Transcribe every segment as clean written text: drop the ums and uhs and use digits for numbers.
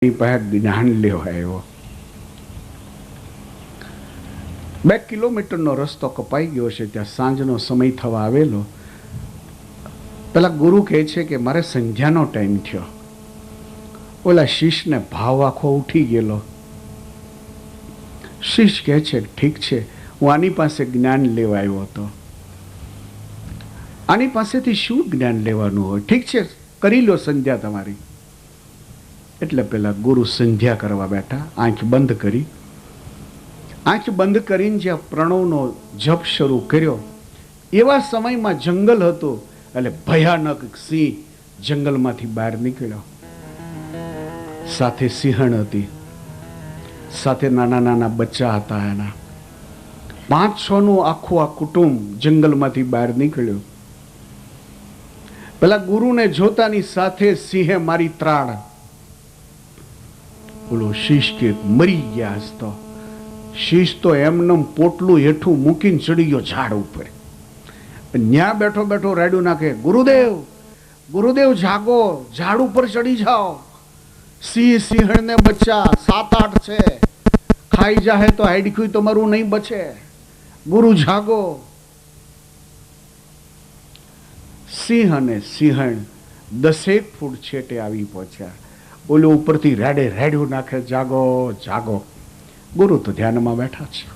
જ્ઞાન લેવા આવ્યો। 2 કિલોમીટરનો રસ્તો કપાઈ ગયો છે। ત્યાં સાંજનો સમય થવા આવેલો। પેલા ગુરુ કહે છે કે મારે સંધ્યાનો ટાઈમ થયો। ઓલા શિષ્યને ભાવ આખો ઉઠી ગયેલો। શિષ્ય કહે છે ઠીક છે, હું આની પાસે જ્ઞાન લેવા આવ્યો હતો। આની પાસેથી શું જ્ઞાન લેવાનું હોય? ઠીક છે, કરી લો સંધ્યા તમારી। એટલે પેલા ગુરુ સંધ્યા કરવા બેઠા, આંખ બંધ કરી। આંખ બંધ કરીને જ્યાં પ્રણવનો જપ શરૂ કર્યો એવા સમયમાં જંગલ હતું, એટલે ભયાનક સિંહ જંગલમાંથી બહાર નીકળ્યો। સાથે સિંહણ હતી, સાથે નાના નાના બચ્ચા હતા એના। 5-6 નું આખું આ કુટુંબ જંગલમાંથી બહાર નીકળ્યું। પેલા ગુરુને જોતાની સાથે સિંહે મારી ત્રાળ। બોલો શીશ કે મરી ગયા હસતો। શીશ તો એમનેમ પોટલું હેઠું મૂકીને ચડી ગયો ઝાડ ઉપર। ન્યા બેઠો બેઠો રાડ્યું નાખે, ગુરુદેવ ગુરુદેવ જાગો, ઝાડ ઉપર ચડી જાઓ। સિંહ સિંહણ ને બચ્ચા 7-8 છે, ખાઈ જાહે તો હાઈડખ્યું તમારું નહીં બચે। ગુરુ જાગો। સિંહ અને સિંહણ 10 ફૂટ છેટે આવી પહોંચ્યા। ઓલો ઉપરથી રાડે રાડ્યું નાખે, જાગો જાગો। ગુરુ તો ધ્યાનમાં બેઠા છે।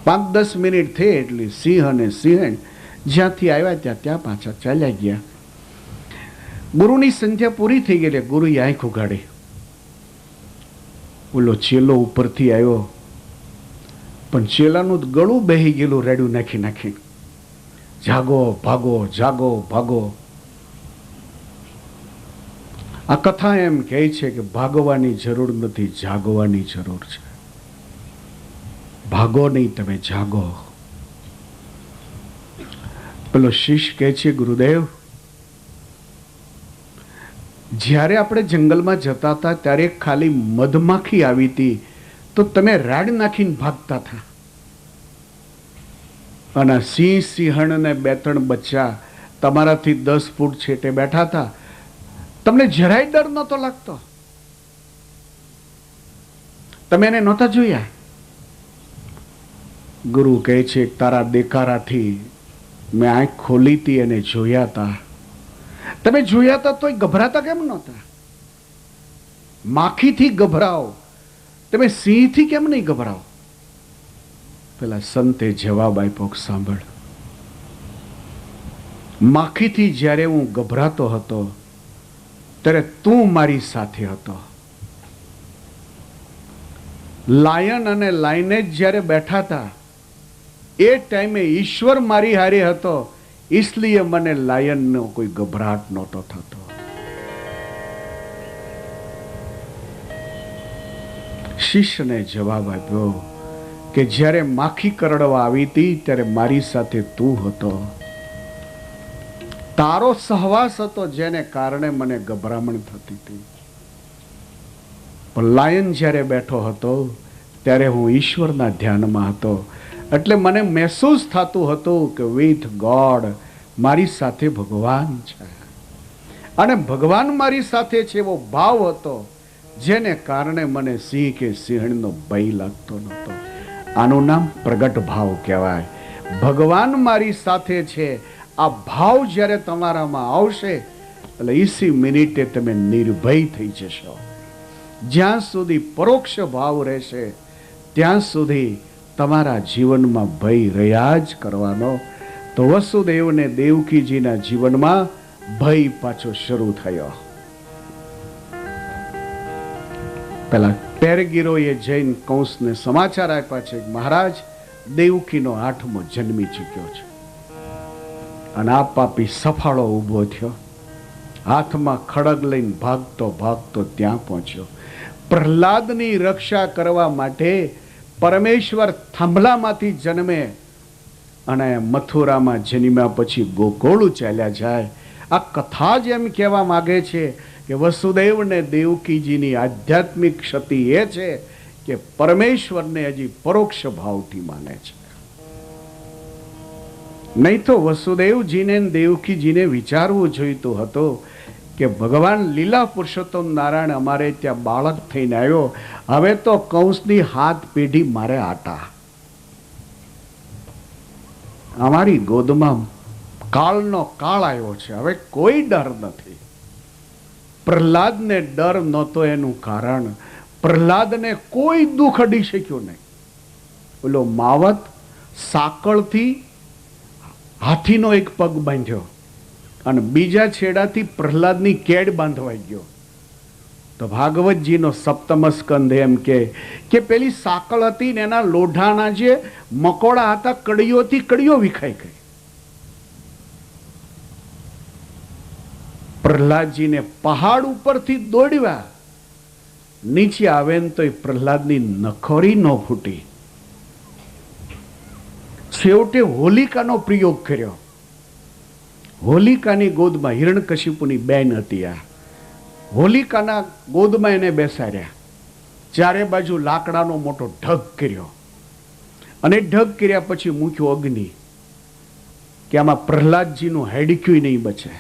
5-10 મિનિટ થઈ એટલે સિંહ અને સિંહણ જ્યાંથી આવ્યા ત્યાં પાછા ચાલ્યા ગયા। ગુરુની સંધ્યા પૂરી થઈ ગઈ। ગુરુએ આંખ ઉગાડી। ઓલો ચેલો ઉપરથી આવ્યો, પણ ચેલાનું ગળું બેહી ગયેલું રેડ્યું નાખી નાખી। જાગો ભાગો, જાગો ભાગો। આ કથા એમ કહે છે કે ભાગવાની જરૂર નથી, જાગવાની જરૂર છે। ભાગો નહીં, તમે જાગો। પેલો શિષ્ય કહે છે, ગુરુદેવ જ્યારે આપણે જંગલમાં જતા હતા ત્યારે ખાલી મધમાખી આવી હતી તો તમે રાડ નાખીને ભાગતા હતા, અને સિંહ સિંહણ ને 2-3 બચ્ચા તમારાથી 10 ફૂટ છેટે બેઠા હતા, તમને જરાય ડર નહોતો લાગતો? તમે એને નહોતા જોયા? ગુરુ કહે છે તારા દેકારાથી મેં આંખ ખોલી હતી અને જોયા હતા। તમે જોયા હતા તોય ગભરાતા કેમ નહોતા? માખીથી ગભરાઓ, તમે સિંહથી કેમ નહીં ગભરાઓ? પેલા સંતે જવાબ આપ્યો, સાંભળ, માખીથી જ્યારે હું ગભરાતો હતો ત્યારે તું મારી સાથે હતો। લાયન અને લાયનેજ જ્યારે બેઠા હતા એ ટાઈમે ઈશ્વર મારી હારે હતો, इसलिए મને લાયનનો કોઈ ગભરાટ નહોતો થતો। શિષ્યને જવાબ આપ્યો કે જ્યારે માખી કરડવા આવી હતી ત્યારે મારી સાથે તું હતો, તારો સહવાસ હતો, જેને કારણે મને ગભરામણ થતી હતી। પણ લાયન જ્યારે બેઠો હતો ત્યારે હું ઈશ્વરના ધ્યાનમાં હતો, એટલે મને મહેસૂસ થતું હતું કે વિથ ગોડ મારી સાથે ભગવાન છે, અને ભગવાન મારી સાથે છે એવો ભાવ હતો, જેને કારણે મને સિંહ કે સિંહણનો ભય લાગતો નહોતો। આનું નામ પ્રગટ ભાવ કહેવાય। ભગવાન મારી સાથે છે આ ભાવ જ્યારે તમારામાં આવશે એટલે ઇસી મિનિટે તમે નિર્ભય થઈ જશો। જ્યાં સુધી પરોક્ષ ભાવ રહેશે ત્યાં સુધી તમારા જીવનમાં ભય રહ્યા જ કરવાનો। તો વસુદેવને દેવકીજીના જીવનમાં ભય પાછો શરૂ થયો। પેલા પેરગીરોએ જઈને કંસને સમાચાર આપ્યા છે, મહારાજ દેવકીનો 8મો જન્મી ચૂક્યો છે। અને આ પાપી સફાળો ઊભો થયો, હાથમાં ખડગ લઈને ભાગતો ભાગતો ત્યાં પહોંચ્યો। પ્રહલાદની રક્ષા કરવા માટે પરમેશ્વર થાંભલામાંથી જન્મે અને મથુરામાં જન્મ્યા પછી ગોકુળ ચાલ્યા જાય। આ કથા જ એમ કહેવા માંગે છે કે વસુદેવ ને દેવકીજીની આધ્યાત્મિક ક્ષતિ એ છે કે પરમેશ્વરને હજી પરોક્ષ ભાવથી માને છે। નહીં તો વસુદેવજીને દેવકીજીને વિચારવું જોઈતું હતું કે ભગવાન લીલા પુરુષોત્તમ નારાયણ અમારે ત્યાં બાળક થઈને આવ્યો, હવે તો કંસની હાથ પેઢી મારે આટા. અમારી ગોદમાં કાળનો કાળ આવ્યો છે, હવે કોઈ ડર નથી. પ્રહલાદને ડર નહોતો, એનું કારણ પ્રહલાદને કોઈ દુઃખ અડી શક્યું નહીં. ઓલો માવત સાંકળથી હાથીનો એક પગ બાંધ્યો અને બીજા છેડાથી પ્રહલાદની કેડ બાંધવાઈ ગયો. તો ભાગવતજીનો સપ્તમ સ્કંધ એમ કે પેલી સાંકળ હતી ને એના લોઢાના જે મકોડા હતા, કડીઓથી કડીઓ વિખાઈ ગઈ. પ્રહલાદજીને પહાડ ઉપરથી દોડ્યા, નીચે આવે ને તો પ્રહલાદની નખોરી ન ફૂટી. છેવટે હોલિકાનો પ્રયોગ કર્યો. હોલિકાની ગોદમાં હિરણ્યકશિપુની બેન હતી. આ હોલિકાના ગોદમાં એને બેસાડ્યા, ચારે બાજુ લાકડાનો મોટો ઢગ કર્યો અને ઢગ કર્યા પછી મૂક્યો અગ્નિ, કે આમાં પ્રહલાદજીનું હેડક્યું નહીં બચે.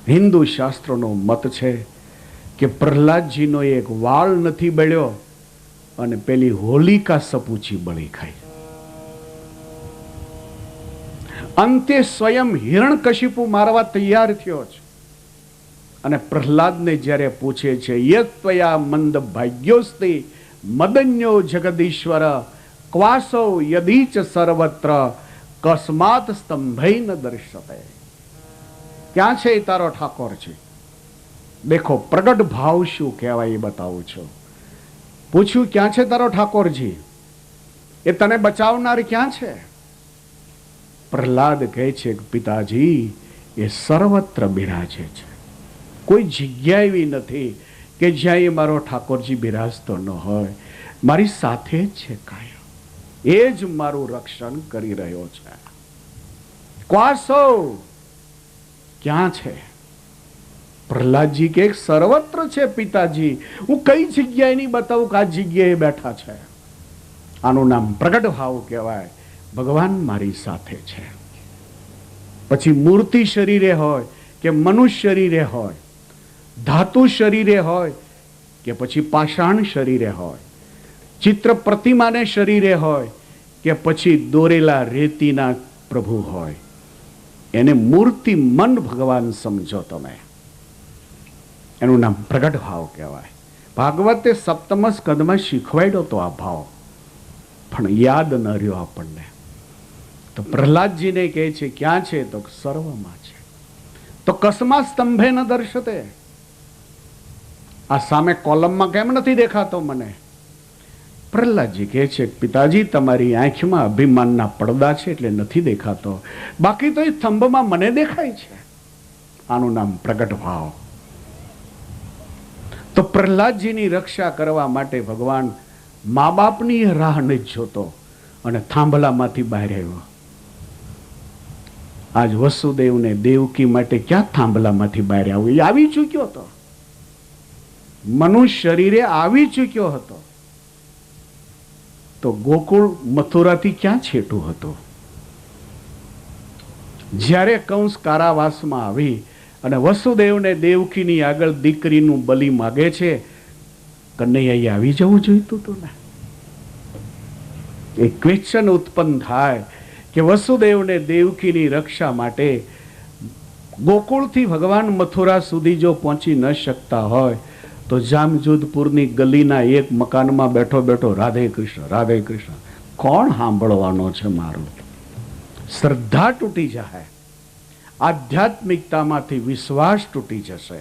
હિન્દુ શાસ્ત્રોનો મત છે કે પ્રહલાદજીનો એક વાળ નથી બળ્યો અને પેલી હોલિકા સપૂચી બળી ખાઈ. અંતે સ્વયં હિરણ્યકશિપુ મારવા તૈયાર થયો છે અને પ્રહલાદને જ્યારે પૂછે છે, યત્વયા મંદ ભાગ્યોસ્તિ મદન્યો જગદીશ્વર ક્વાસો યદીચ સર્વત્ર કસ્માત સ્તંભૈ ન દર્શતે. ક્યાં છે એ તારો ઠાકોરજી? દેખો પ્રગટ ભાવ શું કહેવાય એ બતાવું છું. પૂછ્યું ક્યાં છે તારો ઠાકોરજી? એ તને બચાવનાર ક્યાં છે? પ્રહલાદ કહે છે કે પિતાજી એ સર્વત્ર બિરાજે છે, કોઈ જગ્યા એવી નથી કે જ્યાં એ મારો ઠાકોરજી બિરાજતો ન હોય. મારી સાથે જ છે કાયમ, એ જ મારું રક્ષણ કરી રહ્યો છે. ક્વાસો ક્યાં છે? પ્રહલાદજી કે સર્વત્ર છે પિતાજી, હું કઈ જગ્યાએ નહીં બતાવું કે આ જગ્યાએ બેઠા છે. આનું નામ પ્રગટ ભાવ કહેવાય. ભગવાન મારી સાથે છે. પછી મૂર્તિ શરીરે હોય કે મનુષ્ય શરીરે હોય, ધાતુ શરીરે હોય કે પછી પાષાણ શરીરે હોય, ચિત્ર પ્રતિમાને શરીરે હોય કે પછી દોરેલા રેતીના પ્રભુ હોય, એને મૂર્તિ મન ભગવાન સમજો તમે. એનું નામ પ્રગટ ભાવ કહેવાય. ભાગવતે સપ્તમ સ્કંદમાં શીખવાડ્યો તો આ ભાવ, પણ યાદ ન રહ્યો આપણને. તો પ્રહલાદજીને કહે છે ક્યાં છે? તો સર્વમાં છે. તો કસ્મા સ્તંભે ન દર્શતે. આ સામે કોલમમાં કેમ નથી દેખાતો મને? પ્રહલાદજી કહે છે પિતાજી તમારી આંખમાં અભિમાનના પડદા છે એટલે નથી દેખાતો, બાકી તો એ સ્તંભમાં મને દેખાય છે. આનું નામ પ્રગટ ભાવ. તો પ્રહલાદજીની રક્ષા કરવા માટે ભગવાન મા બાપની રાહ નથી જોતો અને થાંભલામાંથી બહાર આવ્યો. આજ વસુદેવને દેવકી માટે ક્યાં થાંભલામાંથી બહાર આવ્યો? એ આવી ચૂક્યો હતો, મનુષ્ય શરીરે આવી ચૂક્યો હતો. તો ગોકુળ મથુરાથી ક્યાં છેટું હતું? જ્યારે કંસ કારાવાસમાં આવી અને વસુદેવને દેવકીની આગળ દીકરીનું બલિ માગે છે, કનૈયાએ આવી જવું જોઈતું હતું ને. એક ક્વેશ્ચન ઉત્પન્ન થાય કે વસુદેવને દેવકીની રક્ષા માટે ગોકુળથી ભગવાન મથુરા સુધી જો પહોંચી ન શકતા હોય તો જામજોધપુરની ગલીના એક મકાનમાં બેઠો બેઠો રાધે કૃષ્ણ રાધે કૃષ્ણ કોણ સાંભળવાનો છે? મારું શ્રદ્ધા તૂટી જાય, આધ્યાત્મિકતામાંથી વિશ્વાસ તૂટી જશે.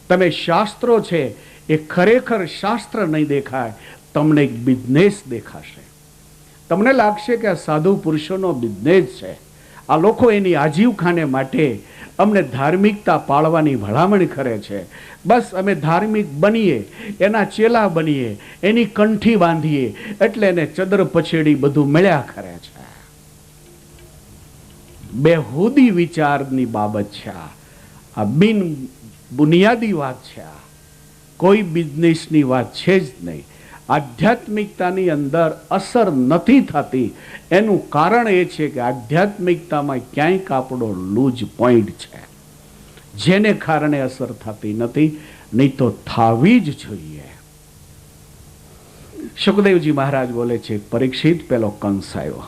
તમે શાસ્ત્રો છે એ ખરેખર શાસ્ત્ર નહીં દેખાય, તમને એક બિઝનેસ દેખાશે. તમને લાગશે કે આ સાધુ પુરુષોનો બિઝનેસ છે, આ લોકો એની આજીવખાને માટે અમને ધાર્મિકતા પાળવાની ભલામણ કરે છે. બસ અમે ધાર્મિક બનીએ, એના ચેલા બનીએ, એની કંઠી બાંધીએ એટલે એને ચદર પછેડી બધું મળ્યા કરે છે. બેહુદી વિચારની બાબત છે આ, બિન બુનિયાદી વાત છે આ, કોઈ બિઝનેસની વાત છે જ નહીં. આધ્યાત્મિકતાની અંદર અસર નથી થતી એનું કારણ એ છે કે આધ્યાત્મિકતામાં ક્યાંક આપણો લૂઝ પોઈન્ટ છે. જેને કારણે અસર થતી નથી, નહીં તો થાવી જ જોઈએ. સુખદેવજી મહારાજ બોલે છે, પરીક્ષિત પેલો કંસ આવ્યો,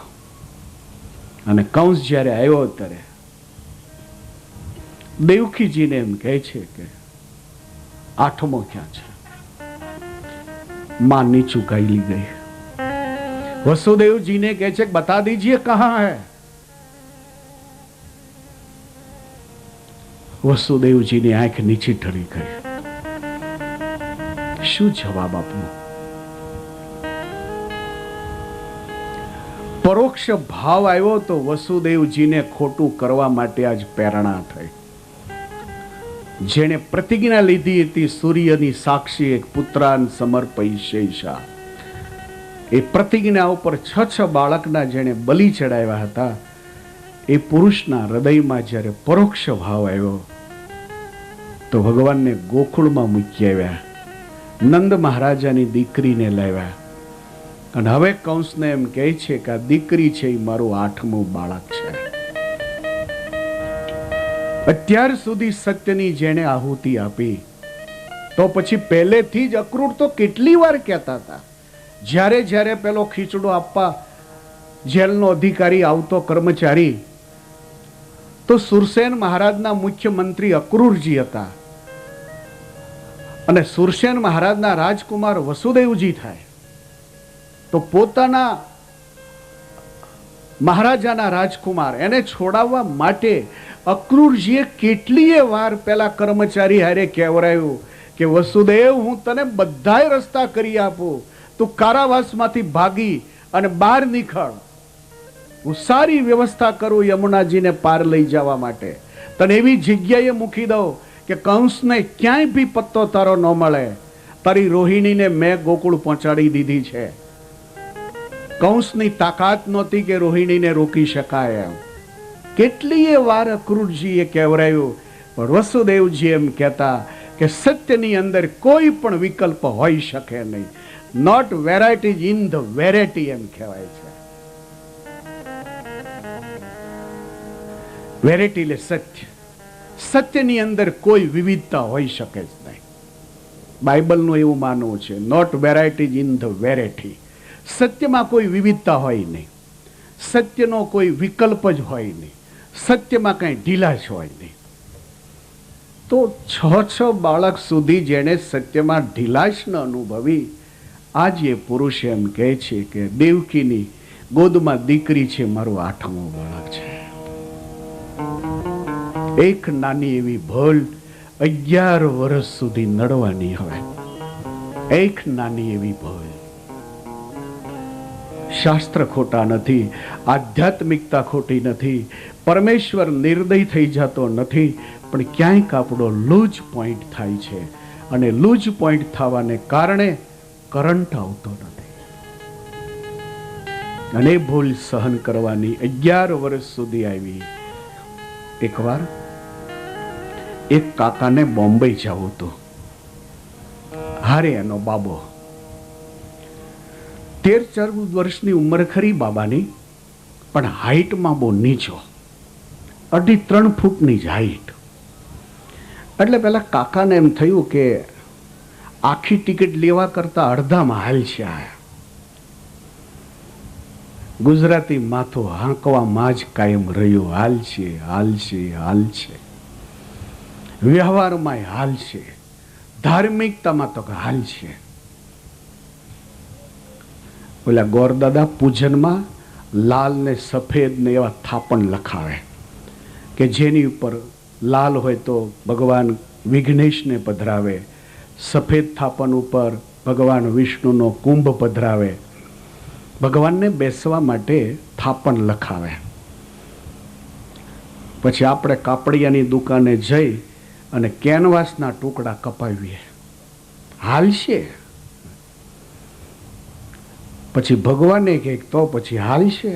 અને કંસ જ્યારે આવ્યો ત્યારે દેવકીજીને એમ કહે છે કે આઠમો ક્યાં છે? मां नीचू गायली गई. वसुदेव जी ने कहे छे बता दीजिए कहां है. वसुदेव जी ने आंख नीचे ढળી ગઈ. શું જવાબ આપવું? પરોક્ષ ભાવ આવ્યો તો વસુદેવજીને ખોટું કરવા માટે આજ પ્રેરણા થઈ. જેણે પ્રતિજ્ઞા લીધી હતી સૂર્યની સાક્ષી એક પુત્રાન સમર્પઈ શેષા, એ પ્રતિજ્ઞા ઉપર છ બાળકના જેણે બલિ ચડાવ્યા હતા, એ પુરુષના હૃદયમાં જ્યારે પરોક્ષ ભાવ આવ્યો તો ભગવાનને ગોકુળમાં મૂકી આવ્યા, નંદ મહારાજાની દીકરીને લાવ્યા. અને હવે કંસને એમ કહે છે કે આ દીકરી છે એ મારું 8મું બાળક છે. અત્યાર સુધી સત્યની જેણે આહુતિ આપી, તો પછી પહેલેથી જ અક્રૂર તો કેટલી વાર કહેતા હતા. જ્યારે જ્યારે પેલો ખીચડો આપવા જેલનો અધિકારી આવતો કર્મચારી, તો સુરસેન મહારાજના મુખ્યમંત્રી અક્રૂરજી હતા, અને સુરસેન મહારાજના રાજકુમાર વસુદેવજી થાય, તો પોતાના મહારાજાના રાજકુમાર એને છોડાવવા માટે અક્રૂરજીએ કેટલીય વાર પેલા કર્મચારી હારે કહેવરાયું કે વસુદેવ, હું તને બધાય રસ્તા કરી આપું, તું કારાવાસમાંથી ભાગી અને બહાર નીકળ, હું સારી વ્યવસ્થા કરું યમુનાજીને પાર લઈ જવા માટે, તને એવી જગ્યાએ મૂકી દઉં કે કંસને ક્યાંય બી પત્તો તારો ન મળે. તારી રોહિણીને મેં ગોકુળ પહોંચાડી દીધી છે. કંસની તાકાત નહોતી કે રોહિણીને રોકી શકાય એમ. કેટલીય વાર અક્રૂરજીએ કહેવરાયું, પણ વસુદેવજી એમ કહેતા કે સત્યની અંદર કોઈ પણ વિકલ્પ હોઈ શકે નહીં. Not variety in the variety એમ કહેવાય છે. વેરાયટી એટલે સત્ય. સત્યની અંદર કોઈ વિવિધતા હોઈ શકે જ નહીં. બાઇબલનું એવું માનવું છે, not variety in the variety. સત્યમાં કોઈ વિવિધતા હોય નહીં, સત્યનો કોઈ વિકલ્પ જ હોય નહીં, સત્યમાં કઈ ઢીલાશ હોય નહીં. તો છ બાળક સુધી જેણે સત્યમાં ઢીલાશ ન અનુભવી, આજે પુરુષ એમ કહે છે કે દેવકીની ગોદમાં દીકરી છે મારું 8મું બાળક છે. એક નાની એવી ભૂલ 11 વર્ષ સુધી નડવાની. હવે એક નાની એવી ભૂલ. શાસ્ત્ર ખોટા નથી, આધ્યાત્મિકતા ખોટી નથી, પરમેશ્વર નિર્દય થઈ જતો નથી, પણ ક્યાંક આપણો લૂઝ પોઈન્ટ થાય છે, અને લૂઝ પોઈન્ટ થવાને કારણે કરંટ આવતો નથી. અને ભૂલ સહન કરવાની 11 વર્ષ સુધી આવી. એકવાર એક કાકાને બોમ્બે જવું હતું, હારે એનો બાબો. 13-14 વર્ષની ઉંમર ખરી બાબાની, પણ હાઈટમાં બહુ નીચો, 2.5-3 ફૂટની જ હાઈટ. એટલે પેલા કાકાને એમ થયું કે આખી ટિકિટ લેવા કરતા અડધામાં હાલ છે. ગુજરાતી માથું હાંકવામાં જ કાયમ રહ્યું, હાલ છે હાલ છે હાલ છે. વ્યવહારમાં હાલ છે, ધાર્મિકતામાં તો હાલ છે. ઓલા ગોરદાદા પૂજનમાં લાલ ને સફેદ ને એવા થાપણ લખાવે કે જેની ઉપર લાલ હોય તો ભગવાન વિઘ્નેશને પધરાવે, સફેદ થાપણ ઉપર ભગવાન વિષ્ણુનો કુંભ પધરાવે. ભગવાનને બેસવા માટે થાપણ લખાવે. પછી આપણે કાપડિયાની દુકાને જઈ અને કેનવાસના ટુકડા કપાવીએ, હાલશે. પછી ભગવાને કહે તો પછી હાલશે.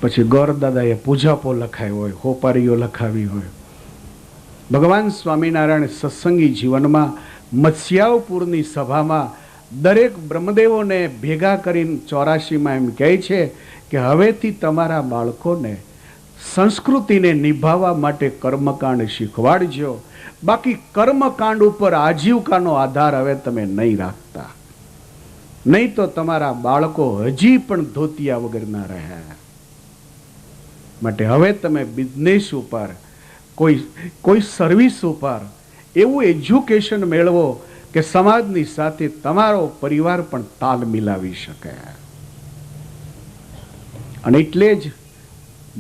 પછી ગોરદાદાએ પૂજાપો લખાયો હોય, હોપારીઓ લખાવી હોય. ભગવાન સ્વામિનારાયણ સત્સંગી જીવનમાં મત્સ્યાવપુરની સભામાં દરેક બ્રહ્મદેવોને ભેગા કરીને 84માં એમ કહે છે કે હવેથી તમારા બાળકોને સંસ્કૃતિને નિભાવવા માટે કર્મકાંડ શીખવાડજો. બાકી કર્મકાંડ ઉપર આજીવિકાનો આધાર હવે તમે નહીં રાખતા, નહીં તો તમારા બાળકો હજી પણ ધોતિયા વગરના રહ્યા. માટે હવે તમે બિઝનેસ ઉપર, કોઈ સર્વિસ ઉપર એવું એજ્યુકેશન મેળવો કે સમાજની સાથે તમારો પરિવાર પણ તાલ મિલાવી શકે. અને એટલે જ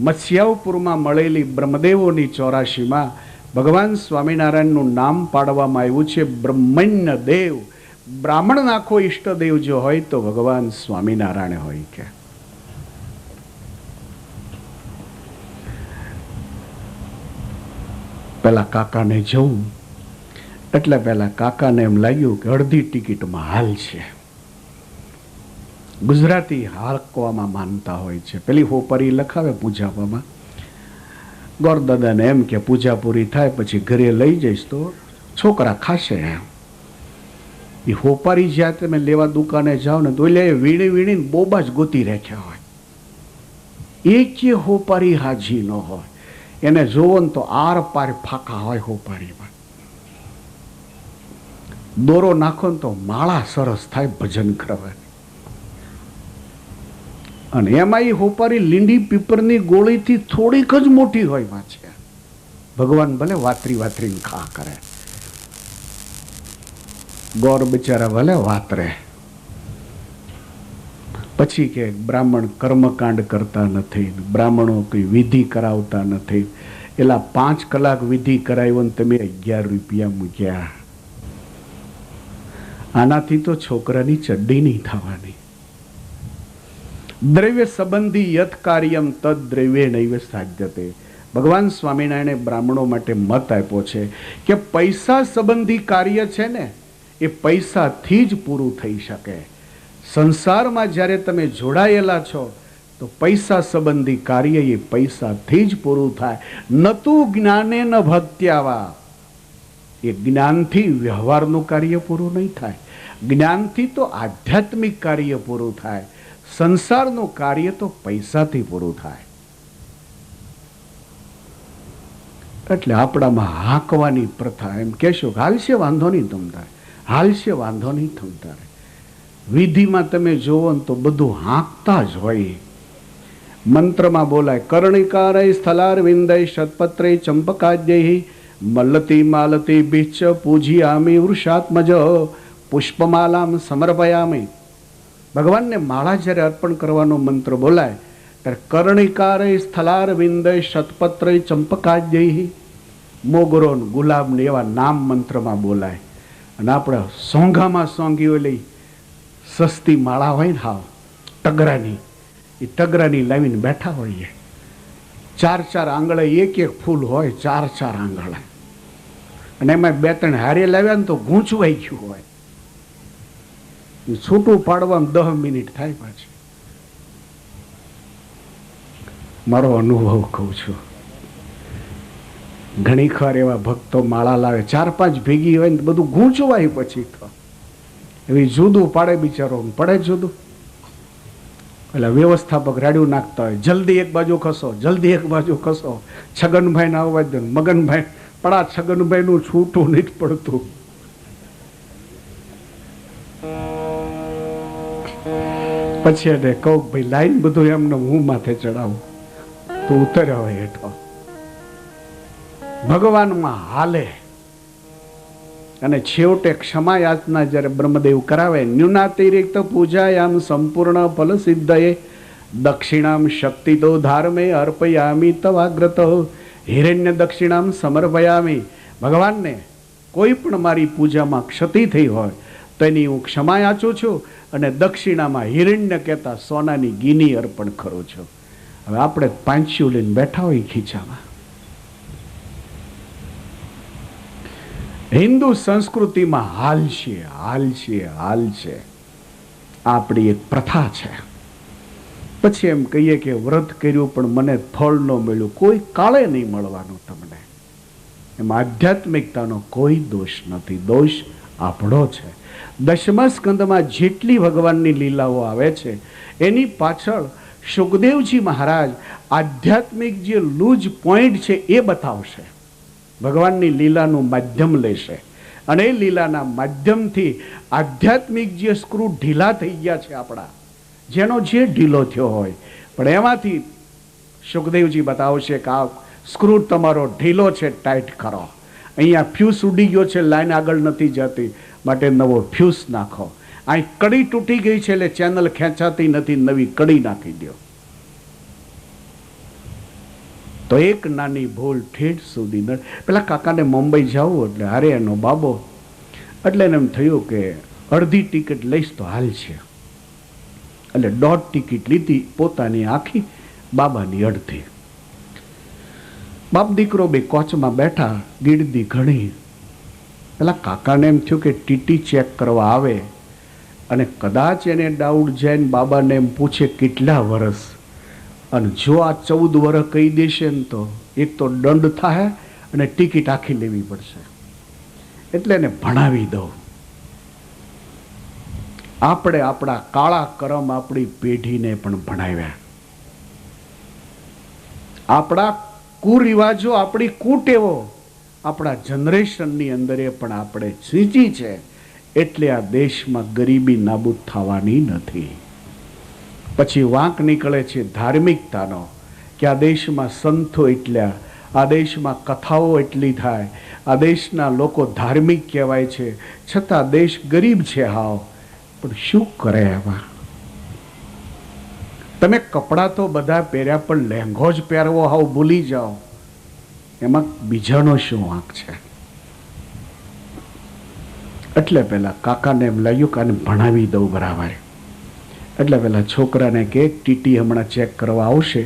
મત્સ્યાવપુરમાં મળેલી બ્રહ્મદેવોની 84માં ભગવાન સ્વામિનારાયણનું નામ પાડવામાં આવ્યું છે બ્રહ્મણ્ય દેવ. બ્રાહ્મણ આખો ઈષ્ટદેવ જો હોય તો ભગવાન સ્વામિનારાયણ હોય. કે પેલા કાકાને જવું એટલે પેલા કાકાને એમ લાગ્યું કે અડધી ટિકિટમાં હાલ છે. ગુજરાતી હાકવામાં માનતા હોય છે. પેલી હોપરી લખાવે પૂજાવામાં, ગોરદાદાને એમ કે પૂજા પૂરી થાય પછી ઘરે લઈ જઈશ તો છોકરા ખાશે. એ હોપારી જ્યાં તમે લેવા દુકાને જાઓ ને તો એટલે વીણી વીણીને બોબા જ ગોતી રાખ્યા હોય. એક હોપારી હાજી ન હોય. એને જોવો ને તો આર પાર ફાંકા હોય હોપારીમાં. દોરો નાખો ને તો માળા સરસ થાય ભજન કરવાની. અને એમાં એ હોપારી લીંડી પીપરની ગોળીથી થોડીક જ મોટી હોય પાછી. ભગવાન ભલે વાતરી વાતરીને ખા કરે, ગોર બિચારા ભલે વાતરે. પછી કે બ્રાહ્મણ કર્મકાંડ કરતા નથી, બ્રાહ્મણો કઈ વિધિ કરાવતા નથી. એલા 5 કલાક વિધિ કરાવ્યો ને તમે 11 રૂપિયા મૂક્યા. આનાથી તો છોકરાની ચડ્ડી નહીં થવાની. દ્રવ્ય સંબંધી યત કાર્યમ તદ દ્રવ્ય નૈવ સાધ્યતે. ભગવાન સ્વામિનારાયણે બ્રાહ્મણો માટે મત આપ્યો છે કે પૈસા સંબંધી કાર્ય છે ને એ પૈસાથી જ પૂરું થઈ શકે. સંસારમાં જ્યારે તમે જોડાયેલા છો તો પૈસા સંબંધી કાર્ય એ પૈસાથી જ પૂરું થાય. નતું જ્ઞાને ન ભક્ત્યાવા. એ જ્ઞાનથી વ્યવહારનું કાર્ય પૂરું નહીં થાય, જ્ઞાનથી તો આધ્યાત્મિક કાર્ય પૂરું થાય. સંસારનું કાર્ય તો પૈસાથી પૂરું થાય. એટલે આપણામાં હાંકવાની પ્રથા, એમ કહેશો હાલશે વાંધો નહીં તમતારે, હાલશે વાંધો નહીં તમતારે. વિધિમાં તમે જોવો ને તો બધું હાંકતા જ હોય. મંત્રમાં બોલાય કર્ણિકારય સ્થલાર વિંદય શતપત્રે ચંપકાદ્યૈ મલ્લતી માલતી બિચ્ચ પૂજયામિ વૃષાત્મજ પુષ્પમાલામ સમર્પયામિ. ભગવાનને માળા જ્યારે અર્પણ કરવાનો મંત્ર બોલાય ત્યારે કર્ણિકારય સ્થલાર વિંદય શતપત્રે ચંપકાદ્યૈ મોગરો ગુલાબ ને એવા નામ મંત્રમાં બોલાય. અને આપણે સોંઘામાં સોંઘી ઓલી સસ્તી માળા હોય ને હાવ ટગરાની, એ ટગરાની લાવીને બેઠા હોઈએ. 4 આંગળે એક ફૂલ હોય, 4 આંગળે. અને એમાં 2-3 હારે લાવ્યા ને તો ગૂંચવાઈ ગયું હોય. છૂટું પાડવામાં 10 મિનિટ થાય પાછી. મારો અનુભવ કહું છું. ઘણી વાર એવા ભક્તો માળા લાવે 4-5 ભેગી હોય ને બધું ગૂંચવાય પછી તો એવી જુદું પાડે બિચારો, પડે જુદું. એટલે વ્યવસ્થાપક રાડ્યું નાખતા હોય, જલ્દી એક બાજુ ખસો, જલ્દી એક બાજુ ખસો. છગનભાઈ ના અવાજ દે, મગનભાઈ પડા છગનભાઈ નું છૂટું નહીં પડતું. પછી એને કહું ભાઈ લાઈન બધું એમને હું માથે ચડાવું તો ઉતર્યા હોય હેઠો. ભગવાનમાં હાલે. અને છેવટે ક્ષમા યાચના જ્યારે બ્રહ્મદેવ કરાવે, ન્યુનાતિરિક્ત પૂજાયામ સંપૂર્ણ ફલ સિદ્ધયે દક્ષિણામ શક્તિ તો ધાર્મે અર્પયામી તવાગ્રત હિરણ્ય દક્ષિણામ સમર્પયામી. ભગવાનને કોઈ પણ મારી પૂજામાં ક્ષતિ થઈ હોય તો એની હું ક્ષમા યાચું છું અને દક્ષિણામાં હિરણ્ય કહેતા સોનાની ગીની અર્પણ કરું છું. હવે આપણે પાંચ્યું લઈને બેઠા હોય ખીચામાં. હિન્દુ સંસ્કૃતિમાં હાલ છે, હાલ છે, હાલ છે. આપણી એક પ્રથા છે. પછી એમ કહીએ કે વ્રત કર્યું પણ મને ફળ ન મળ્યું. કોઈ કાળે નહીં મળવાનું તમને. એમાં આધ્યાત્મિકતાનો કોઈ દોષ નથી, દોષ આપણો છે. 10મા સ્કંદમાં જેટલી ભગવાનની લીલાઓ આવે છે એની પાછળ સુખદેવજી મહારાજ આધ્યાત્મિક જે લૂજ પોઈન્ટ છે એ બતાવશે, ભગવાનની લીલાનું માધ્યમ લેશે અને એ લીલાના માધ્યમથી આધ્યાત્મિક જે સ્ક્રૂ ઢીલા થઈ ગયા છે આપણા, જેનો જે ઢીલો થયો હોય, પણ એમાંથી સુખદેવજી બતાવશે કે આ સ્ક્રૂ તમારો ઢીલો છે, ટાઈટ કરો. અહીંયા ફ્યુઝ ઉડી ગયો છે, લાઈન આગળ નથી જતી, માટે નવો ફ્યુઝ નાખો. અહીં કડી તૂટી ગઈ છે એટલે ચેનલ ખેંચાતી નથી, નવી કડી નાખી દો. તો એક નાની ભૂલ ઠેઠ સુધી પેલા કાકાને મુંબઈ જવું એટલે અરે એનો બાબો, એટલે એને એમ થયું કે અડધી ટિકિટ લઈશ તો હાલ છે, એટલે 1.5 ટિકિટ લીધી, પોતાની આખી, બાબાની અડધી. બાપ દીકરો બે કોચમાં બેઠા, ગીડદી ઘણી. પેલા કાકાને એમ થયું કે ટીટી ચેક કરવા આવે અને કદાચ એને ડાઉટ જાય ને બાબાને એમ પૂછે કેટલા વર્ષ, અને જો આ 14 વર્ષ કહી દેશે ને તો એક તો દંડ થાય અને ટિકિટ આખી લેવી પડશે, એટલે એને ભણાવી દઉં. આપણે આપણા કાળા કરમ આપણી પેઢીને પણ ભણાવ્યા, આપણા કુરિવાજો, આપણી કુટેવો આપણા જનરેશનની અંદર પણ આપણે સીંચી છે, એટલે આ દેશમાં ગરીબી નાબૂદ થવાની નથી. પછી વાંક નીકળે છે ધાર્મિકતાનો કે આ દેશમાં સંતો એટલા, આ દેશમાં કથાઓ એટલી થાય, આ દેશના લોકો ધાર્મિક કહેવાય છે, છતાં દેશ ગરીબ છે હાવ. પણ શું કરે એમાં? તમે કપડાં તો બધા પહેર્યા પણ લહેંગો જ પહેરવો હાવ ભૂલી જાઓ, એમાં બીજાનો શું વાંક છે? એટલે પેલા કાકાને એમ લાગ્યું કે આને ભણાવી દઉં બરાબર. એટલે પેલા છોકરાને કે ટીટી હમણાં ચેક કરવા આવશે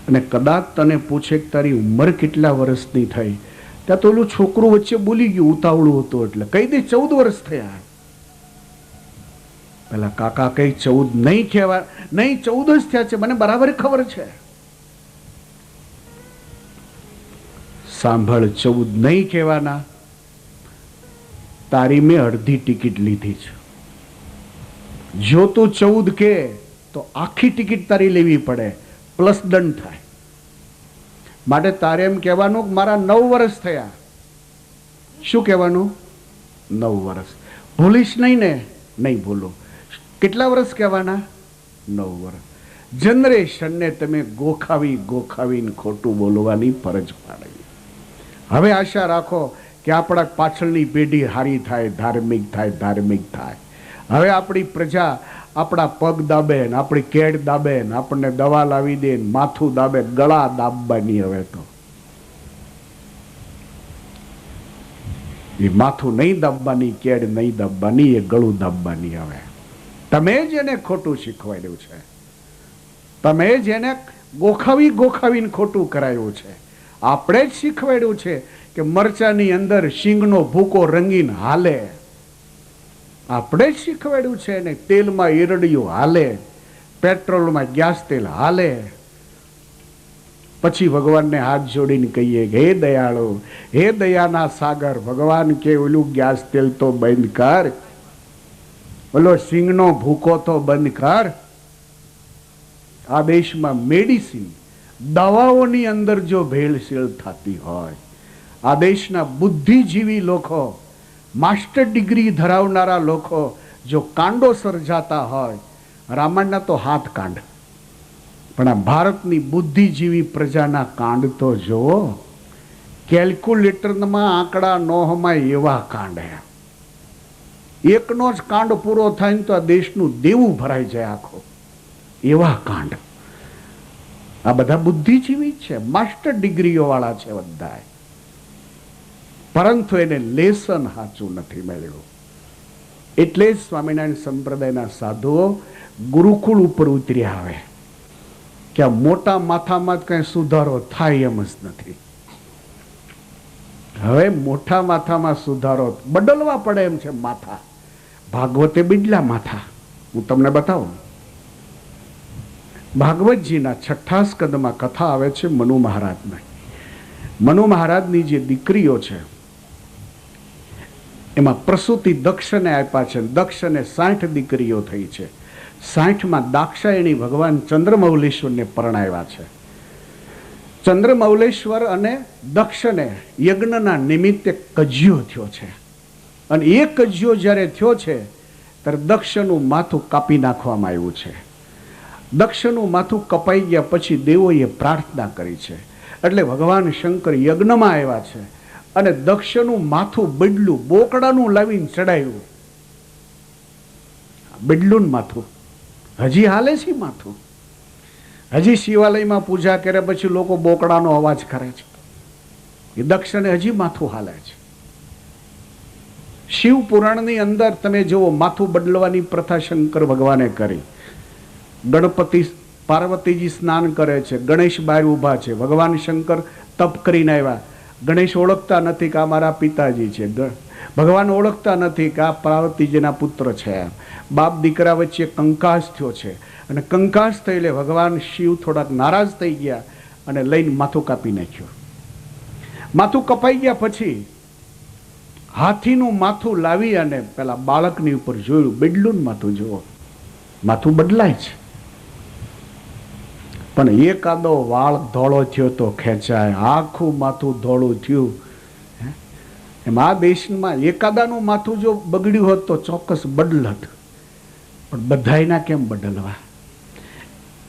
અને કદાચ તને પૂછે કે તારી ઉંમર કેટલા વર્ષની થઈ, ત્યાં તો ઓલું છોકરું વચ્ચે બોલી ગયું, ઉતાવળું હતું એટલે કહી દે 14 વર્ષ થયા. પેલા કાકા કઈ 14 નહીં કહેવા, નહીં 14 જ થયા છે, મને બરાબર ખબર છે. સાંભળ, 14 નહીં કહેવાના, તારી મેં અડધી ટિકિટ લીધી છે. જો તું 14 કે તો આખી ટિકિટ તારી લેવી પડે, પ્લસ દંડ થાય. માટે તારે એમ કહેવાનું કે મારા 9 વર્ષ થયા. શું કહેવાનું? 9 વર્ષ. ભૂલીશ નહીં ને? નહીં ભૂલો. કેટલા વર્ષ કહેવાના? 9 વર્ષ. જનરેશનને તમે ગોખાવીને ખોટું બોલવાની ફરજ પાડી. હવે આશા રાખો કે આપણા પાછળની પેઢી હારી થાય, ધાર્મિક થાય. હવે આપણી પ્રજા આપણા પગ દાબે ને, આપણી કેડ દાબે ને, આપણને દવા લાવી દે ને, માથું દાબે, ગળા દાબવાની. હવે તો એ માથું નહીં દાબવાની, કેડ નહીં દાબવાની, એ ગળું દાબવાની. હવે તમે જ એને ખોટું શીખવાડ્યું છે, તમે જ એને ગોખાવીને ખોટું કરાયું છે. આપણે જ શીખવાડ્યું છે કે મરચાની અંદર શીંગનો ભૂકો રંગીન હાલે. આપણે જ શીખવાડ્યું છે ને તેલમાં ઈરડિયું હાલે, પેટ્રોલમાં ગેસ તેલ હાલે. પછી ભગવાનને હાથ જોડીને કહીએ કે હે દયાળુ, હે દયાના સાગર, ભગવાન કે ઓલું ગેસ તેલ તો બંધ કર, ઓલો શીંગનો ભૂકો તો બંધ કર. આ દેશમાં મેડિસિન, દવાઓની અંદર જો ભેળસેળ થતી હોય, આ દેશના બુદ્ધિજીવી લોકો, માસ્ટર ડિગ્રી ધરાવનારા લોકો જો કાંડો સર્જાતા હોય, રામાયણના તો 7 કાંડ, પણ આ ભારતની બુદ્ધિજીવી પ્રજાના કાંડ તો જુઓ. કેલ્ક્યુલેટરમાં આંકડા નોહમાં એવા કાંડ, એકનો જ કાંડ પૂરો થાય ને તો આ દેશનું દેવું ભરાઈ જાય આખો, એવા કાંડ. આ બધા બુદ્ધિજીવી છે, માસ્ટર ડિગ્રીઓ વાળા છે બધા, પરંતુ એને લેસન સાચું નથી મળ્યું. એટલે જ સ્વામિનારાયણ સંપ્રદાયના સાધુઓ ગુરુકુળ ઉપર ઉતરી આવે કે આ મોટા માથામાં જ કઈ સુધારો થાય એમ જ નથી. હવે મોટા માથામાં સુધારો બદલવા પડે એમ છે માથા. ભાગવતે બિડલા માથા. હું તમને બતાવું. ભાગવતજીના 6 સ્કંદમાં કથા આવે છે મનુ મહારાજની. મનુ મહારાજની જે દીકરીઓ છે એમાં પ્રસૂતિ દક્ષને આપ્યા છે. દક્ષને 60 દીકરીઓ થઈ છે. 60માં દાક્ષાયણી ભગવાન ચંદ્રમૌલેશ્વરને પરણાવ્યા છે. ચંદ્રમૌલેશ્વર અને દક્ષને યજ્ઞના નિમિત્તે કજ્યો થયો છે. અને એ કજ્યો જ્યારે થયો છે ત્યારે દક્ષનું માથું કાપી નાખવામાં આવ્યું છે. દક્ષનું માથું કપાઈ ગયા પછી દેવોએ પ્રાર્થના કરી છે. એટલે ભગવાન શંકર યજ્ઞમાં આવ્યા છે અને દક્ષનું માથું બિડલું બોકડાનું લાવીને ચડાવ્યું. બિડલું માથું હજી હાલે છે. માથું હજી શિવાલયમાં પૂજા કર્યા પછી લોકો બોકડાનો અવાજ કરે છે. એ દક્ષને હજી માથું હાલે છે. શિવ પુરાણની અંદર તમે જુઓ, માથું બદલવાની પ્રથા શંકર ભગવાને કરી. ગણપતિ પાર્વતીજી સ્નાન કરે છે, ગણેશ બહાર ઊભા છે. ભગવાન શંકર તપ કરીને આવ્યા. ગણેશ ઓળખતા નથી કે આ મારા પિતાજી છે. ભગવાન ઓળખતા નથી કે આ પાર્વતીજીના પુત્ર છે. બાપ દીકરા વચ્ચે કંકાસ થયો છે અને કંકાસ થઈને ભગવાન શિવ થોડાક નારાજ થઈ ગયા અને લઈને માથું કાપી નાખ્યું. માથું કપાઈ ગયા પછી હાથીનું માથું લાવી અને પેલા બાળકની ઉપર જોયું. બિડલું માથું જુઓ, માથું બદલાય છે. પણ એકાદો વાળ ધોળો થયો તો ખેંચાય, આખું માથું ધોળું થયું. એમ આ દેશમાં એકાદાનું માથું જો બગડ્યું હોત તો ચોક્કસ બદલત, પણ બધાયના કેમ બદલવા?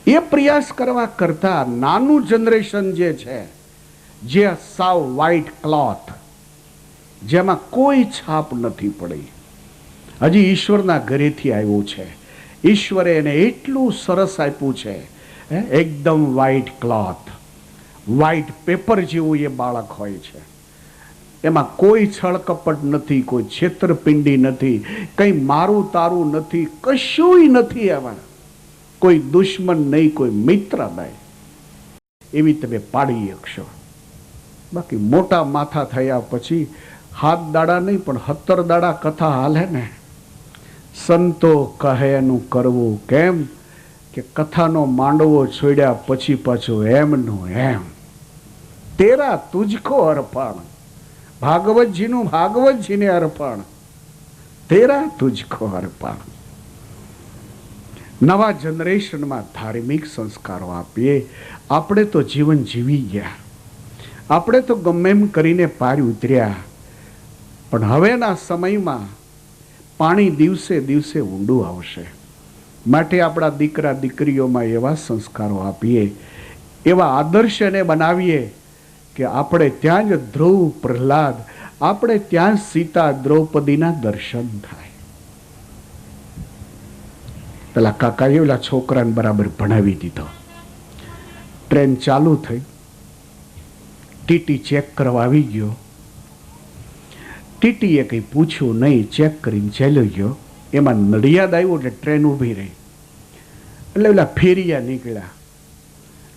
એ પ્રયાસ કરવા કરતા નાનું જનરેશન જે છે, જે સાવ વ્હાઈટ ક્લોથ, જેમાં કોઈ છાપ નથી પડી, હજી ઈશ્વરના ઘરેથી આવ્યું છે. ઈશ્વરે એને એટલું સરસ આપ્યું છે, એકદમ વ્હાઈટ ક્લોથ, વ્હાઈટ પેપર જેવું એ બાળક હોય છે. એમાં કોઈ છળકપટ નથી, કોઈ છેતરપિંડી નથી, કંઈ મારું તારું નથી, કશુંય નથી. એમાં કોઈ દુશ્મન નહીં, કોઈ મિત્ર નહીં. એવી તમે પાડી શકશો. બાકી મોટા માથા થયા પછી 7 દાડા નહીં પણ 17 દાડા કથા હાલે ને. સંતો કહે એનું કરવું કેમ કે કથાનો માંડવો છોડ્યા પછી પાછું એમનું એમ. તેરા તુજકો અર્પણ, ભાગવતજીનું ભાગવતજીને અર્પણ, તેરા તુજકો અર્પણ. નવા જનરેશનમાં ધાર્મિક સંસ્કારો આપીએ. આપણે તો જીવન જીવી ગયા, આપણે તો ગમે એમ કરીને પાર ઉતર્યા, પણ હવેના સમયમાં પાણી દિવસે દિવસે ઊંડું આવશે. માટે આપણા દીકરા દીકરીઓમાં એવા સંસ્કારો આપીએ, એવા આદર્શને બનાવીએ કે આપણે ત્યાં જ ધ્રુવ પ્રહલાદ, આપણે ત્યાં સીતા દ્રૌપદીના દર્શન થાય. પેલા કાકાએ ઓલા છોકરાને બરાબર ભણાવી દીધો. ટ્રેન ચાલુ થઈ, ટીટી ચેક કરવા આવી ગયો. ટીટીએ કંઈ પૂછ્યું નહીં, ચેક કરીને ચાલ્યો ગયો. એમાં નડિયાદ આવ્યું એટલે ટ્રેન ઊભી રહી. એટલે પેલા ફેરિયા નીકળ્યા.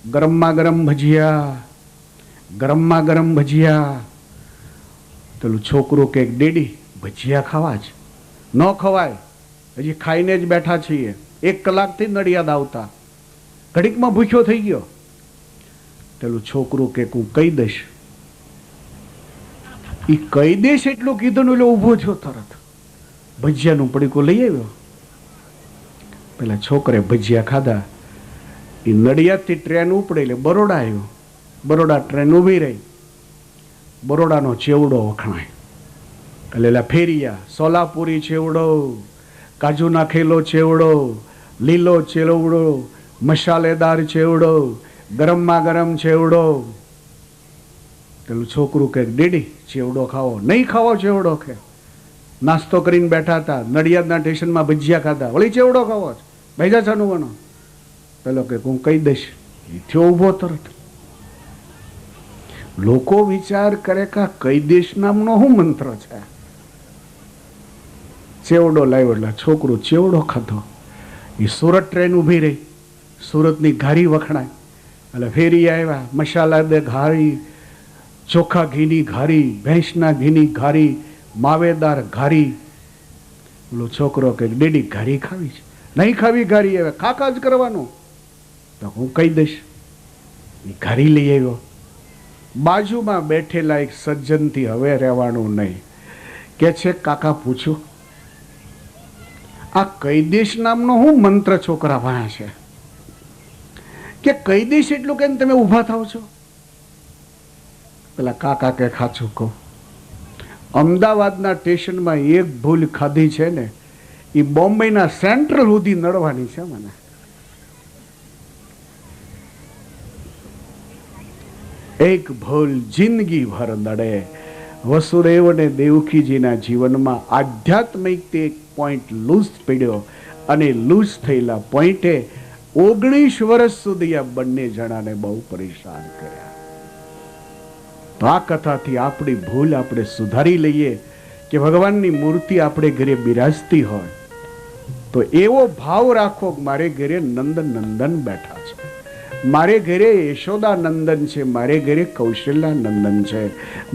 ગરમમાં ગરમ ભજીયા, ગરમમાં ગરમ ભજીયા. પેલું છોકરું કે ડેડી ભજીયા ખાવા જ ન ખવાય, હજી ખાઈને જ બેઠા છીએ. 1 કલાકથી નડિયાદ આવતા, ઘડીકમાં ભૂખ્યો થઈ ગયો. પેલું છોકરું કે હું કહી દઈશ. એ કહી દઈશ એટલું કીધું ને એટલે ઊભો થયો તરત. ભજીયાનું પડીકું લઈ આવ્યો. પેલા છોકરે ભજીયા ખાધા. એ નડિયાદથી ટ્રેન ઉપડે એટલે બરોડા આવ્યો. બરોડા ટ્રેન ઊભી રહી. બરોડાનો ચેવડો વખણાય. એટલે એલા ફેરિયા સોલાપુરી ચેવડો, કાજુ નાખેલો ચેવડો, લીલો ચેવડો, મસાલેદાર ચેવડો, ગરમમાં ગરમ ચેવડો. પેલું છોકરું કે ડેડી ચેવડો ખાવો. નહીં ખાવો ચેવડો કે. નાસ્તો કરીને બેઠા હતા, નડિયાદના સ્ટેશનમાં ભજીયા ખાધા, વળી ચેવડો ખાવો છે, ભેજા છાનું બનો. પેલો કે હું કહી દઈશ. એ થયો ઊભો તરત. લોકો વિચાર કરે કે કઈ દેશ નામનો શું મંત્ર છે. ચેવડો લાવ્યો એટલે છોકરું ચેવડો ખાધો. એ સુરત ટ્રેન ઊભી રહી, સુરતની ઘારી વખણાય. એટલે ફેરી આવ્યા, મસાલાદાર ઘારી, ચોખા ઘીની ઘારી, ભેંસના ઘીની ઘારી, માવેદાર ઘારી. પેલો છોકરો કે ડેડી ઘારી ખાવી છે. નહીં ખાવી ઘારી, હવે ખાખા જ કરવાનું. તો હું કહી દઈશ. એ ઘારી લઈ આવ્યો. બાજુમાં બેઠેલા એક સજ્જનથી હવે રહેવાનું નહીં. કે છે કાકા પૂછું, આ કૈદેશ નામનો હું મંત્ર છોકરા ભણે છે કે કૈદેશ એટલું કે તમે ઊભા થાવ છો. પેલા કાકા કે ખાચું કહું, અમદાવાદના સ્ટેશનમાં એક ભૂલ ખાધી છે ને એ બોમ્બેના સેન્ટ્રલ સુધી નડવાની છે મને. એક ભૂલ જિંદગી ભર નડે. વસુદેવ અને દેવકીજીના જીવનમાં આધ્યાત્મિક તે એક પોઈન્ટ લૂઝ પડ્યો અને લૂઝ થયેલા પોઈન્ટે 19 વર્ષ સુધી આ બંને જણાને બહુ પરેશાન કર્યા. તો આ કથાથી આપણી ભૂલ આપણે સુધારી લઈએ કે ભગવાનની મૂર્તિ આપણે ઘરે બિરાજતી હોય તો એવો ભાવ રાખો કે મારે ઘરે નંદન બેઠા છે, મારે ઘરે યશોદા નંદન છે, મારે ઘરે કૌશલ્યા નંદન છે,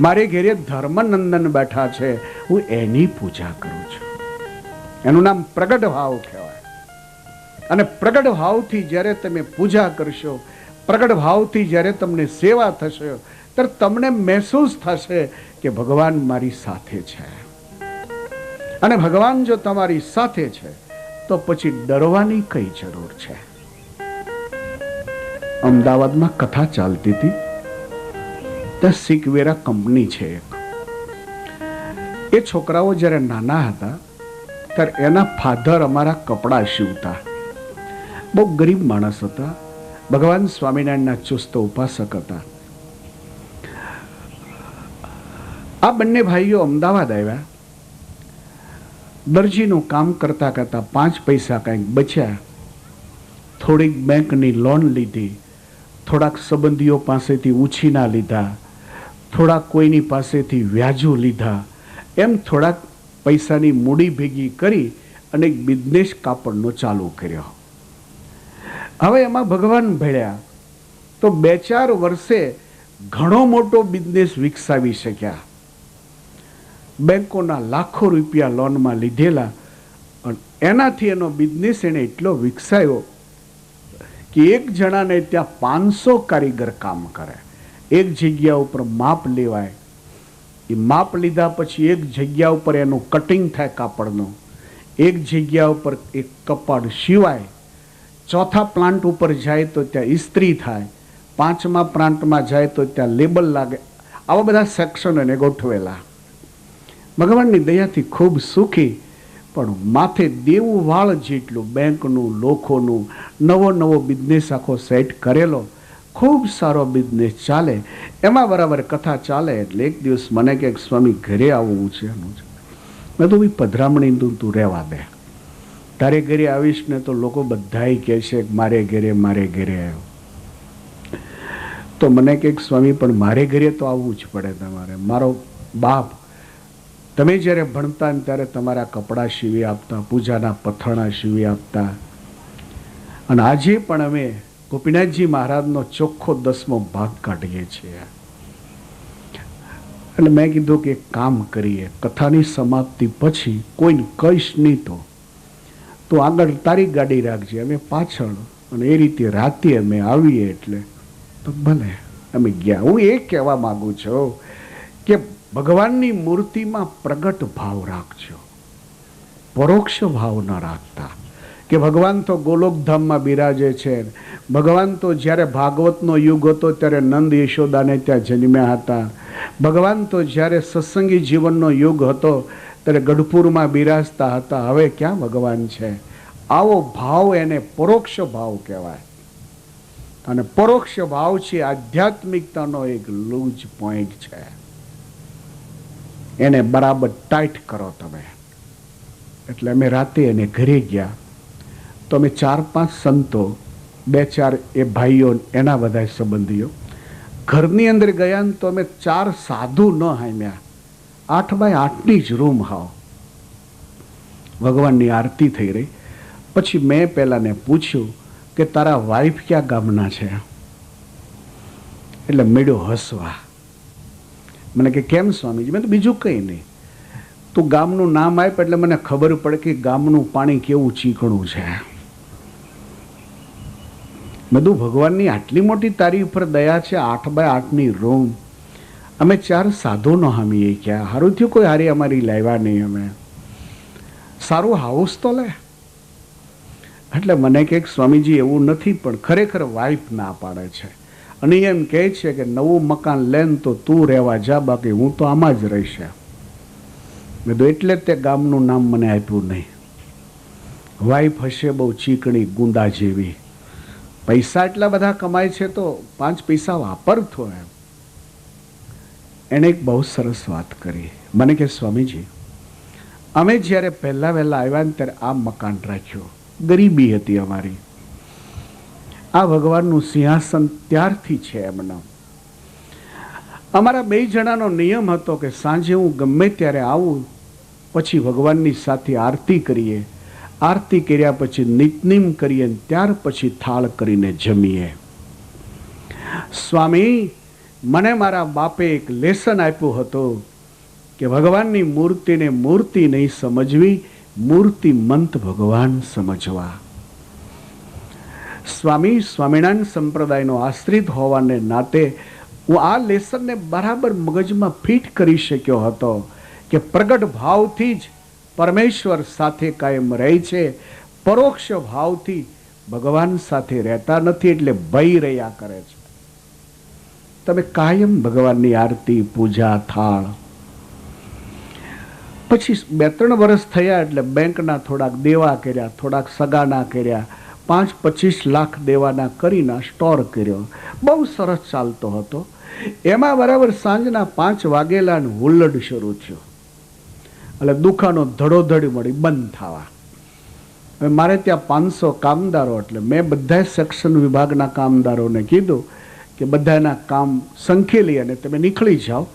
મારે ઘરે ધર્મનંદન બેઠા છે, હું એની પૂજા કરું છું. એનું નામ પ્રગટ ભાવ કહેવાય. અને પ્રગટ ભાવથી જ્યારે તમે પૂજા કરશો, પ્રગટ ભાવથી જ્યારે તમને સેવા થશે ત્યારે તમને મહેસૂસ થશે કે ભગવાન મારી સાથે છે. અને ભગવાન જો તમારી સાથે છે તો પછી ડરવાની કઈ જરૂર છે. અમદાવાદમાં કથા ચાલતી હતી. ત્યાં સિકવેરા કંપની છે એક. એ છોકરાઓ જ્યારે નાના હતા ત્યારે એના ફાધર અમારા કપડાં સીવતા. બહુ ગરીબ માણસ હતા. ભગવાન સ્વામિનારાયણના ચુસ્ત ઉપાસક હતા. આ બંને ભાઈઓ અમદાવાદ આવ્યા. દરજીનું કામ કરતા કરતા 5 પૈસા કંઈક બચ્યા. થોડીક બેંકની લોન લીધી, થોડાક સંબંધીઓ પાસેથી ઉછીના લીધા, થોડાક કોઈની પાસેથી વ્યાજુ લીધા. એમ થોડાક પૈસાની મૂડી ભેગી કરી અને એક બિઝનેસ કાપડનો ચાલુ કર્યો. હવે એમાં ભગવાન ભળ્યા તો 2-4 વર્ષે ઘણો મોટો બિઝનેસ વિકસાવી શક્યા. બેંકોના લાખો રૂપિયા લોનમાં લીધેલા અને એનાથી એનો બિઝનેસ એને એટલો વિકસાયો કે એક જણાને ત્યાં 500 કારીગર કામ કરે. એક જગ્યા ઉપર માપ લેવાય, એ માપ લીધા પછી એક જગ્યા ઉપર એનું કટિંગ થાય કાપડનું, એક જગ્યા ઉપર એક કપડ સીવાય, ચોથા પ્લાન્ટ ઉપર જાય તો ત્યાં ઇસ્ત્રી થાય, 5મા પ્લાન્ટમાં જાય તો ત્યાં લેબલ લાગે. આવા બધા સેક્શન એને ગોઠવેલા. ભગવાનની દયાથી ખૂબ સુખી, પણ માથે દેવું વાળ જેટલું બેંકનું, લોકોનું, નવો બિઝનેસ આખો સેટ કરેલો. ખૂબ સારો બિઝનેસ ચાલે. એમાં બરાબર કથા ચાલે એટલે એક દિવસ મને કહે સ્વામી ઘરે આવવું છે. મેં તો ભાઈ પધરામણી તું રહેવા દે, તારે ઘરે આવીશ ને તો લોકો બધાય કહે છે મારે ઘરે આવ્યો. તો મને કહે સ્વામી પણ મારે ઘરે તો આવવું જ પડે તમારે. મારો બાપ તમે જ્યારે ભણતા ને ત્યારે તમારા કપડાં સીવી આપતા, પૂજાના પથરણા સીવી આપતા. અને આજે પણ અમે ગોપીનાથજી મહારાજનો ચોખ્ખો 10મો ભાગ કાઢીએ છીએ. એટલે મેં કીધું કે કામ કરીએ, કથાની સમાપ્તિ પછી કોઈને કહીશ નહીં તો આગળ તારી ગાડી રાખજે, અમે પાછળ. અને એ રીતે રાતે અમે આવીએ એટલે તો ભલે અમે ગયા. હું એ કહેવા માંગુ છું કે ભગવાનની મૂર્તિમાં પ્રગટ ભાવ રાખજો, પરોક્ષ ભાવ ન રાખતા. કે ભગવાન તો ગોલોકધામમાં બિરાજે છે. ભગવાન તો જ્યારે ભાગવતનો યુગ હતો ત્યારે નંદ યશોદાને ત્યાં જન્મ્યા હતા. ભગવાન તો જ્યારે સત્સંગી જીવનનો યુગ હતો ત્યારે ગઢપુરમાં બિરાજતા હતા. હવે ક્યાં ભગવાન છે? આવો ભાવ એને પરોક્ષ ભાવ કહેવાય. અને પરોક્ષ ભાવ છે આધ્યાત્મિકતાનો એક લૂઝ પોઈન્ટ છે. એને બરાબર ટાઈટ કરો તમે. એટલે અમે રાતે એને ઘરે ગયા તો અમે 4-5 સંતો, 2-4 એ ભાઈઓ, એના બધા સંબંધીઓ. ઘરની અંદર ગયા ને તો અમે 4 સાધુ ન હામ્યા. 8x8ની જ રૂમ હાવ. ભગવાનની આરતી થઈ રહી. પછી મેં પેલાને પૂછ્યું કે તારા વાઈફ ક્યાં ગામના છે? એટલે મેળ્યો હસવા. મને કે કેમ સ્વામીજી? મેં તો બીજું કંઈ નહીં, તું ગામનું નામ આપ એટલે મને ખબર પડે કે ગામનું પાણી કેવું ચીકણું છે. બધું ભગવાનની આટલી મોટી તારી ઉપર દયા છે. 8x8ની રૂમ. અમે 4 સાધુ નો હામીએ ક્યાં. હારું થયું કોઈ હારી અમારી લાવ્યા નહીં. અમે સારું હાઉસ તો લે. એટલે મને કહે સ્વામીજી એવું નથી, પણ ખરેખર વાઈફ ના પાડે છે અને એમ કહે છે કે નવું મકાન લેન તો તું રહેવા જા, બાકી હું તો આમાં જ રહીશ. મેં તો એટલે તે ગામનું નામ મને આપ્યું નહીં. વાઈફ હશે બહુ ચીકણી ગુંદા જેવી, પૈસા એટલા બધા કમાય છે તો 5 પૈસા વાપરતો એમ. એણે એક બહુ સરસ વાત કરી. મને કે સ્વામીજી, અમે જ્યારે પહેલા વહેલા આવ્યા ને ત્યારે આ મકાન રાખ્યું, ગરીબી હતી અમારી. આ ભગવાનનું સિંહાસન ત્યારથી છે એમના. અમારા 2 જણાનો નિયમ હતો કે સાંજે હું ગમે ત્યારે આવું, પછી ભગવાનની સાથે આરતી કરીએ, આરતી કર્યા પછી નિતનીમ કરીએ, ત્યાર પછી થાળ કરીને જમીએ. સ્વામી, મને મારા બાપે એક લેસન આપ્યું હતું કે ભગવાનની મૂર્તિને મૂર્તિ નહીં સમજવી, મૂર્તિમંત ભગવાન સમજવા. સ્વામી સ્વામિનારાયણ સંપ્રદાયનો આશ્રિત હોવાને નાતે હું આ લેસનને બરાબર મગજમાં ફિટ કરી શક્યો હતો કે પ્રગટ ભાવથી જ પરમેશ્વર સાથે કાયમ રહે છે, પરોક્ષ ભાવથી ભગવાન સાથે રહેતા નથી, એટલે ભય રહ્યા કરે છે. તમે કાયમ ભગવાનની આરતી, પૂજા, થાળ. પછી 2-3 વર્ષ થયા એટલે બેંકના થોડાક દેવા કર્યા, થોડાક સગાના કર્યા, 5-25 લાખ દેવાના કરીને સ્ટોર કર્યો. બહુ સરસ ચાલતો હતો. એમાં બરાબર સાંજના 5 વાગેલા હુલ્લડ શરૂ થયો, એટલે દુકાનો ધડોધડી મળી બંધ થવા. હવે મારે ત્યાં 500 કામદારો, એટલે મેં બધા સેક્શન વિભાગના કામદારોને કીધું કે બધાના કામ સંખેલી અને તમે નીકળી જાઓ,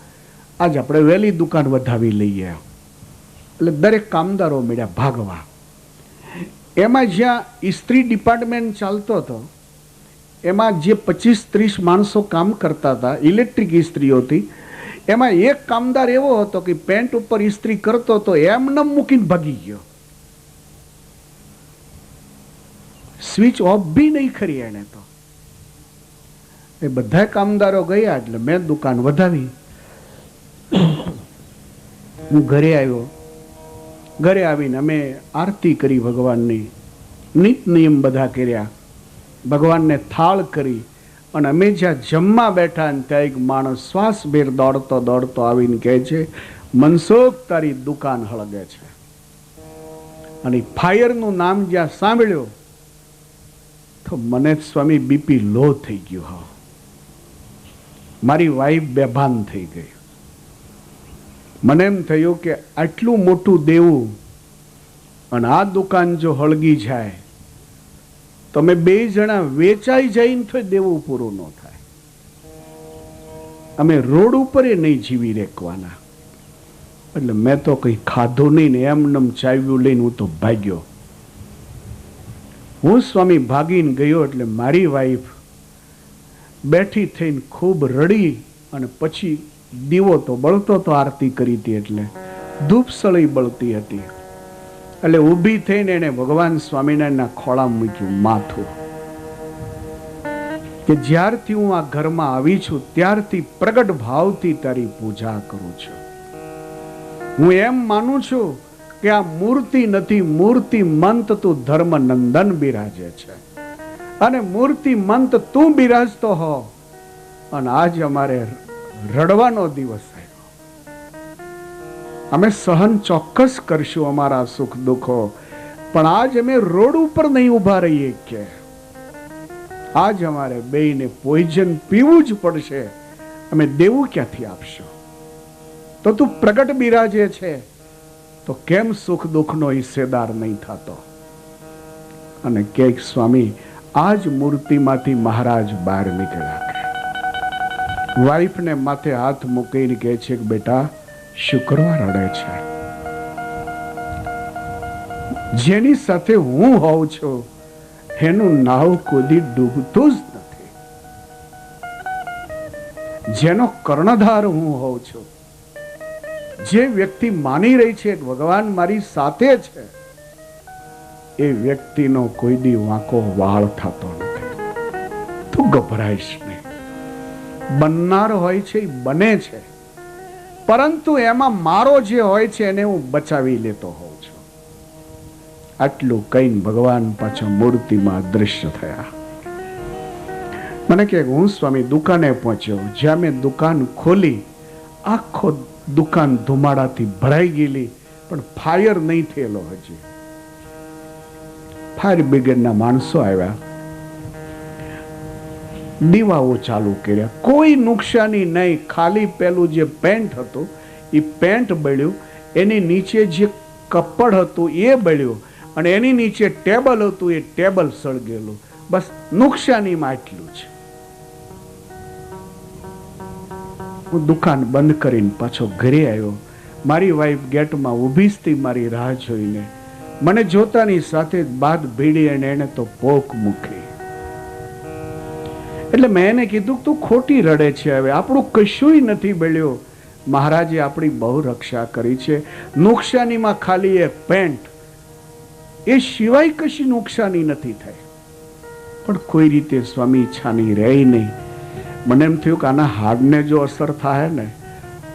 આજ આપણે વહેલી દુકાન વધાવી લઈએ. એટલે દરેક કામદારો મળ્યા ભાગવા. એમાં જ્યાં ઇસ્ત્રી ડિપાર્ટમેન્ટ ચાલતો હતો, એમાં જે 25-30 માણસો કામ કરતા હતા, ઇલેક્ટ્રિક ઇસ્ત્રીઓથી, એમાં એક કામદાર એવો હતો કે પેન્ટ ઉપર ઇસ્ત્રી કરતો હતો, એમને મૂકીને ભાગી ગયો. સ્વિચ ઓફ બી નહીં કરી એને તો. એ બધા કામદારો ગયા એટલે મેં દુકાન વધાવી. હું ઘરે આવ્યો. ઘરે આવીને અમે આરતી કરી ભગવાનની, નિત નિયમ બધા કર્યા, ભગવાનને થાળ કરી, અને અમે જ્યાં જમવા બેઠા ને ત્યાં એક માણસ શ્વાસભેર દોડતો દોડતો આવીને કહે છે, મનસુખ, તારી દુકાન હળગે છે. અને ફાયરનું નામ જ્યાં સાંભળ્યું તો મને સ્વામી બીપી લો થઈ ગયું. હા, મારી વાઈફ બેભાન થઈ ગઈ. મને એમ થયું કે આટલું મોટું દેવું અને આ દુકાન જો હળગી જાય તો અમે 2 જણા વેચાઈ જઈને તો દેવું પૂરું ન થાય. અમે રોડ ઉપર નહીં જીવી રેકવાના. એટલે મેં તો કંઈ ખાધું નહીં ને એમનેમ ચાવ્યું લઈને હું તો ભાગ્યો. હું સ્વામી ભાગીને ગયો એટલે મારી વાઈફ બેઠી થઈને ખૂબ રડી, અને પછી દીવો તો બળતો તો આરતી કરી હતી એટલે ધૂપસળી બળતી હતી, એટલે ઊભી થઈને એને ભગવાન સ્વામિનારાયણના ખોળામાં મૂક્યું માથું કે જ્યારથી હું આ ઘરમાં આવી છું ત્યારથી પ્રગટ ભાવથી તારી પૂજા કરું છું. હું એમ માનું છું કે આ મૂર્તિ નથી, મૂર્તિ મંત તું ધર્મ નંદન બિરાજે છે, અને મૂર્તિ મંત તું બિરાજતો હો. અને આજ અમારે રડવાનો દિવસ આવ્યો. અમે સહન ચોક્કસ કરશું અમારા સુખ દુઃખો, પણ આજ અમે રોડ ઉપર નહીં ઉભા રહીએ કે આજ અમારે બેયને પોઈઝન પીવું જ પડશે. અમે દેવું ક્યાંથી આપશું? તો તું પ્રગટ બિરાજે છે તો કેમ સુખ દુઃખનો હિસ્સેદાર નહીં થતો? અને કે સ્વામી, આજ મૂર્તિમાંથી મહારાજ બહાર નીકળ્યા. વાઈફને માથે હાથ મૂકીને કહે છે કે બેટા, શુક્રવાર રડે છે. જેની સાથે હું હોઉં છું એનું નાવ કદી ડૂબતું જ નથી. જેનો કર્ણધાર હું હોઉં છું, જે વ્યક્તિ માની રહી છે ભગવાન મારી સાથે છે, એ વ્યક્તિનો કોઈ દી વાંકો વાળ થતો નથી. તું ગભરાઈશ નહીં. બનનાર હોય છે એ બને છે, પરંતુ એમાં મારો જે હોય છે એને હું બચાવી લેતો હોઉં છું. આટલું કહીને ભગવાન પાછા મૂર્તિમાં અદૃશ્ય થયા. મને કે હું સ્વામી દુકાને પહોંચ્યો. જ્યાં મેં દુકાન ખોલી, આખો દુકાન ધુમાડાથી ભરાઈ ગયેલી, પણ ફાયર નહીં થયેલો. હજી ફાયર બ્રિગેડના માણસો આવ્યા, દીવાઓ ચાલુ કર્યા, કોઈ નુકસાની નહીં. ખાલી પેલું જે પેન્ટ હતું એ પેન્ટ બળ્યું, એની નીચે જે કપડ હતું એ બળ્યું, અને એની નીચે ટેબલ હતું એ ટેબલ સળગેલું. બસ નુકસાનીમાં આટલું છે. હું દુકાન બંધ કરીને પાછો ઘરે આવ્યો. મારી વાઈફ ગેટમાં ઊભી હતી મારી રાહ જોઈને. મને જોતાની સાથે જ બાદ ભીડી અને એને તો પોક મૂકી. એટલે મેં એને કીધું તું ખોટી રડે છે, હવે આપણું કશુંય નથી બળ્યો. મહારાજે આપણી બહુ રક્ષા કરી છે. નુકસાનીમાં ખાલી એ પેન્ટ, એ સિવાય કશી નુકસાની નથી થઈ. પણ કોઈ રીતે સ્વામી ઈચ્છાની રહી નહીં. મને એમ થયું કે આના હાડને જો અસર થાય ને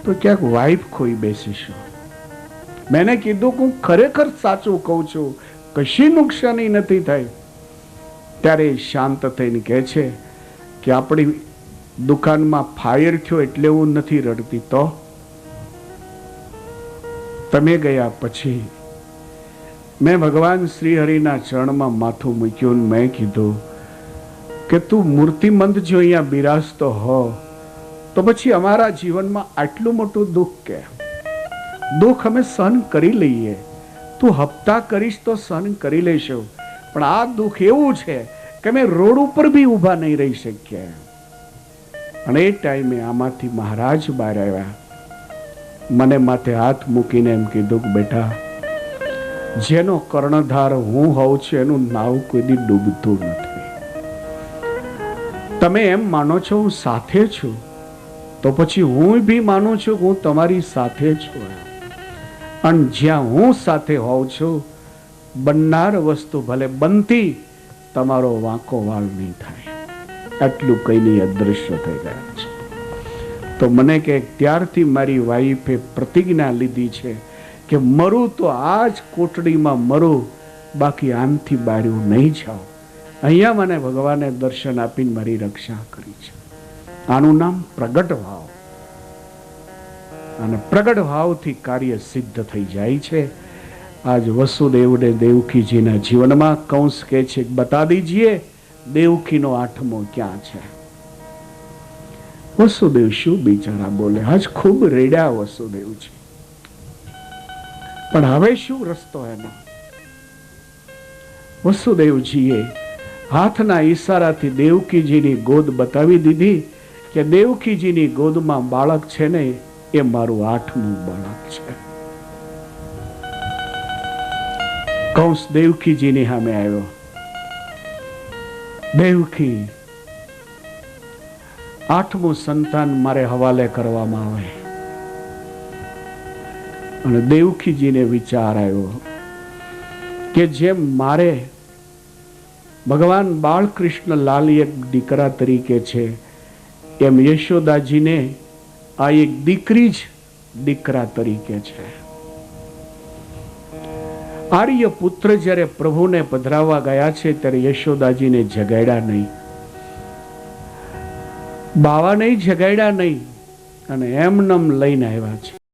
તો ક્યાંક વાઈફ ખોઈ બેસીશું. મેં કીધું કે હું ખરેખર સાચું કહું છું, કશી નુકસાની નથી થઈ. ત્યારે શાંત થઈને કહે છે કે આપણી દુકાનમાં ફાયર થયો એટલે હું નથી રડતી. તો તમે ગયા પછી મેં ભગવાન શ્રી હરિના ચરણમાં માથું મૂક્યું. મેં કીધું કે તું મૂર્તિમંત જો અહીંયા બિરાજતો હો તો પછી અમારા જીવનમાં આટલું મોટું દુઃખ કે દુઃખ અમે સહન કરી લઈએ. તું હપ્તા કરીશ તો સહન કરી લેશું, પણ આ દુઃખ એવું છે કે અમે રોડ ઉપર બી ઊભા નહીં રહી શકીએ. અને એ ટાઈમે આમાંથી મહારાજ બહાર આવ્યા. મને માથે હાથ મૂકીને એમ કીધું કે બેટા, જેનો કર્ણધાર હું હોઉં છું એનું નાવ કોઈ દી ડૂબતું નથી. તમે એમ માનો છો હું સાથે છું, તો પછી હું બી માનું છું કે હું તમારી સાથે છું. અને જ્યાં હું સાથે હોઉં છું, બનનાર વસ્તુ ભલે બનતી, તમારો વાંકો વાળ નહીં થાય. આટલું કઈની અદૃશ્ય થઈ ગયા છે. તો મને કે ત્યારથી મારી વાઈફે પ્રતિજ્ઞા લીધી છે કે મરું તો આ જ કોટડીમાં મરું, બાકી આમથી બાર્યું નહીં જાઉં. અહીંયા મને ભગવાને દર્શન આપીને મારી રક્ષા કરી છે. આનું નામ પ્રગટ ભાવ. અને પ્રગટ ભાવથી કાર્ય સિદ્ધ થઈ જાય છે. આજ વસુદેવને દેવકીજીના જીવનમાં કંસ કહે છે, બતા દીજીએ દેવકીનો આઠમો ક્યાં છે. વસુદેવ શું બિચારા બોલે, આજ ખૂબ રેડ્યા વસુદેવજી, પણ હવે શું રસ્તો એનો. વસુદેવજીએ હાથના ઈશારાથી દેવકીજીની ગોદ બતાવી દીધી કે દેવકીજીની ગોદમાં બાળક છે ને એ મારું 8મું બાળક છે. કંસ દેવકીજીની સામે આવ્યો. દેવકી, 8મું સંતાન મારે હવાલે કરવામાં આવે. અને દેવકીજીને વિચાર આવ્યો કે જેમ મારે ભગવાન બાળકૃષ્ણ લાલ એક દીકરા તરીકે છે, એમ યશોદાજીને આ એક દીકરી જ દીકરા તરીકે છે. આર્ય પુત્ર જ્યારે પ્રભુને પધરાવવા ગયા છે ત્યારે યશોદાજીને જગાડ્યા નહીં, બાવાને જગાડ્યા નહીં, અને એમનેમ લઈને આવ્યા છે.